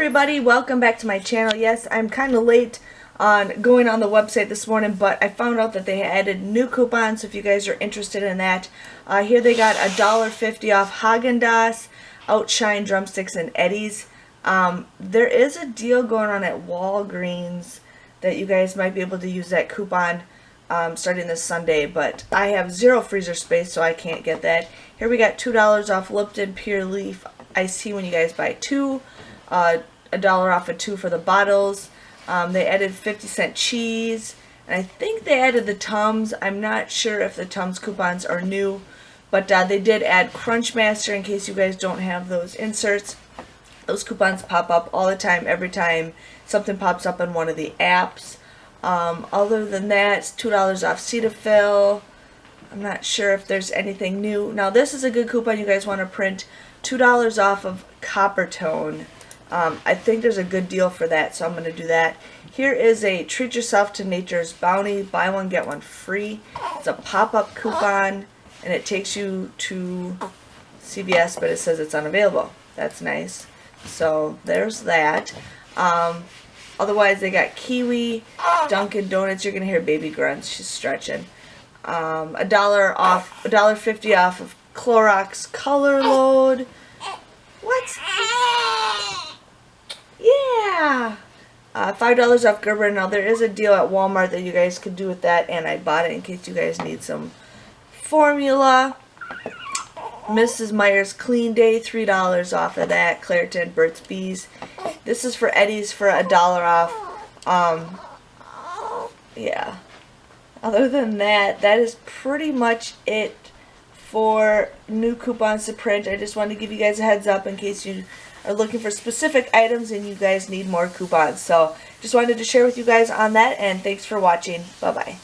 everybody, welcome back to my channel. Yes, I'm kind of late on going on the website this morning, but I found out that they added new coupons, so if you guys are interested in that. Here they got $1.50 off Haagen-Dazs, Outshine Drumsticks, and Eddie's. There is a deal going on at Walgreens that you guys might be able to use that coupon starting this Sunday, but I have zero freezer space, so I can't get that. Here we got $2 off Lipton Pure Leaf Iced Tea when you guys buy two. $1 off of 2 for the bottles. They added 50-cent cheese, and I think they added the Tums. I'm not sure if the Tums coupons are new, but they did add Crunchmaster in case you guys don't have those inserts. Those coupons pop up all the time, every time something pops up on one of the apps. Other than that, it's $2 off Cetaphil. I'm not sure if there's anything new. Now this is a good coupon you guys want to print. $2 off of Coppertone. I think there's a good deal for that, so I'm going to do that. Here is a Treat Yourself to Nature's Bounty, buy one get one free. It's a pop-up coupon, and it takes you to CVS, but it says it's unavailable. That's nice. So there's that. Otherwise, they got Kiwi, Dunkin' Donuts. You're going to hear baby grunts. She's stretching. $1.50 off of Clorox Color Load. What? Yeah! $5 off Gerber. Now there is a deal at Walmart that you guys could do with that, and I bought it in case you guys need some formula. Mrs. Meyer's Clean Day, $3 off of that. Claritin, Burt's Bees. This is for Eddie's for $1 off. Yeah. Other than that, that is pretty much it for new coupons to print. I just wanted to give you guys a heads up in case you are looking for specific items and you guys need more coupons. So just wanted to share with you guys on that, and thanks for watching. Bye-bye.